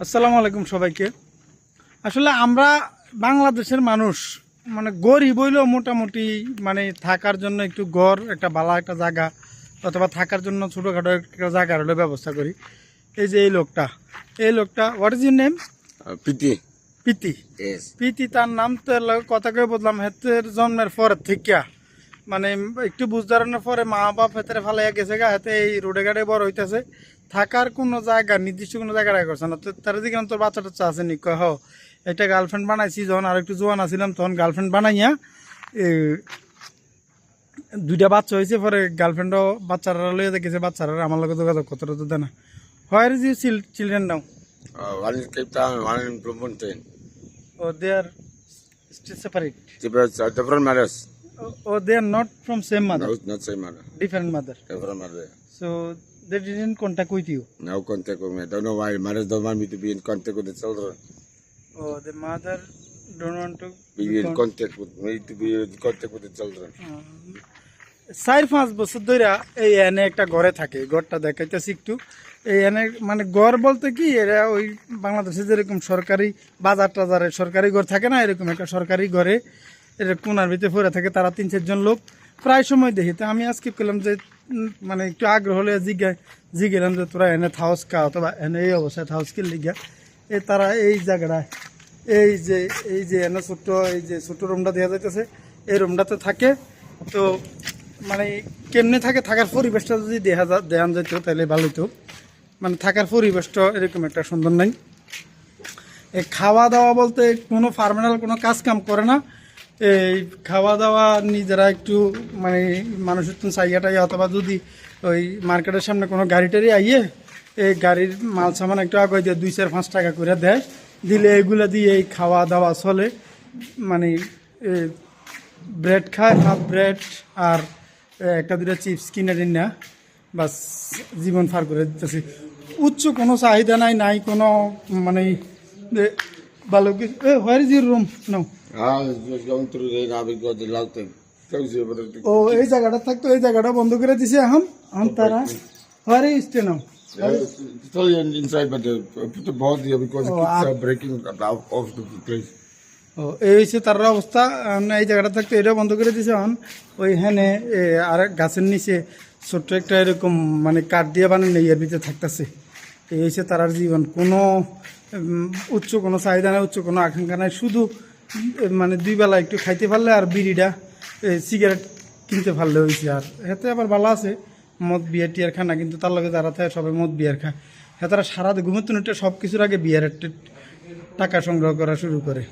আসসালামু আলাইকুম সবাইকে। আসলে আমরা বাংলাদেশের মানুষ মানে গরিব হইলেও মোটামুটি মানে থাকার জন্য একটু ঘর একটা ভালো একটা জায়গা অথবা থাকার জন্য ছোটোখাটো একটা জায়গার হলে ব্যবস্থা করি। এই যে এই লোকটা what is your name? Pity. Preeti. Yes. Preeti তার নাম তো কথা কয়ে বললাম হেতের জন্মের পরের থেকে মানে একটু বুঝদারানোর পরে মা বাপ হেতের ফালাইয়া গেছে গা, হাতে এই রোডে গাড়ে বড় হইতেছে। থাকার কোনো জায়গা নির্দিষ্ট কোনো জায়গা রাখা করছে না। তো তার দিকে তোর বাচ্চা টাচ্চা আছে নি? কয় হ, একটা গার্লফ্রেন্ড বানাইছি যখন আর একটু জোয়ান আসছিলাম তখন গার্লফ্রেন্ড বানাইয়া দুইটা বাচ্চা হয়েছে, পরে গার্লফ্রেন্ডও বাচ্চারা লইয়া দেখেছে, বাচ্চারা আমার লোক যোগাযোগ কত তো দেয় না। Where is you children now? One in Cape Town, one in Bloemfontein. Oh they are still separate? Different mothers. Oh, they are not from same mother, No, not same mother. different mother. Different mother. So they didn't contact with you. No contact with me. I don't know why mothers don't want me to be in contact with the children. Oh, the mother don't want to Be in contact with me to be in contact with the children. 4-5 বছর ধরে এই এনে একটা ঘরে থাকে, ঘরটা দেখাইতেছি একটু। এই এনে মানে ঘর বলতে কি, এরা ওই বাংলাদেশে যেরকম সরকারি বাজার টাজারে সরকারি ঘর থাকে না, এরকম একটা সরকারি ঘরে এটা কোনার ভিতরে পড়ে থাকে। তারা 3-4 জন লোক প্রায় সময় দেখি। তো আমি আজকে করলাম যে মানে একটু আগ্রহ হলে জিগেলাম যে তোরা এনে থাউস কা অথবা এনে এই অবস্থায় থাউস কে লিগা তারা এই জায়গাটায় এই যে এনে ছোট্ট এই যে ছোট্ট রুমটা দেওয়া যাইতেছে, এই রুমটাতে থাকে। তো মানে কেমনে থাকে, থাকার পরিবেশটা যদি দেখান যেত তাহলে ভালো হতো। মানে থাকার পরিবেশটা এরকম একটা সুন্দর নাই। এই খাওয়া দাওয়া বলতে কোনো ফার্মিনাল কোনো কাজ কাম করে না। এই খাওয়া দাওয়া নিজেরা একটু মানে মানুষের তো চাইয়াটাই, অথবা যদি ওই মার্কেটের সামনে কোনো গাড়ি টাড়ি আইয়ে এই গাড়ির মাল সামান একটু আগে দিয়ে 2-4-5 টাকা করে দেয়, দিলে এগুলো দিয়ে এই খাওয়া দাওয়া চলে। মানে ব্রেড খায়, হাফ ব্রেড আর একটা দুটা চিপস কিনে দিন না, বাস জীবন পার করে দিতেছি। উচ্চ কোনো চাহিদা নাই কোনো মানে ভালো কিছু। Where is your room now? I was just going through there now because the loud thing. ও এই জায়গাটা থাকতো, এই জায়গাটা বন্ধ করে দিছে এখন তারা। Where is stay now? Still inside, but put the board here because it keeps breaking out of the place. ও এই হচ্ছে তার অবস্থা। এই জায়গাটা থাকতো, এটা বন্ধ করে দিছে এখন। ওইখানে আর গাছের নিচে ছোট্ট একটা এরকম মানে কাঠ দিয়ে বানানো এর ভিতরে থাকতেছে। এই হচ্ছে তার জীবন। কোনো উচ্চ কোনো চাহিদা নাই, উচ্চ কোনো আকাঙ্ক্ষা নাই, শুধু মানে 2 বেলা একটু খাইতে পারলে আর বিড়িটা সিগারেট কিনতে পারলে হয়েছে। আর হেতে আবার ভালো আছে, মদ বিয়ার টিয়ার খায় না, কিন্তু তার লগে যারা থাকে সবাই মদ বিয়ার খায়। হ্যাঁ, তারা সারা ঘুমের তুনিটা সব কিছুর আগে বিয়ারের টাকা সংগ্রহ করা শুরু করে।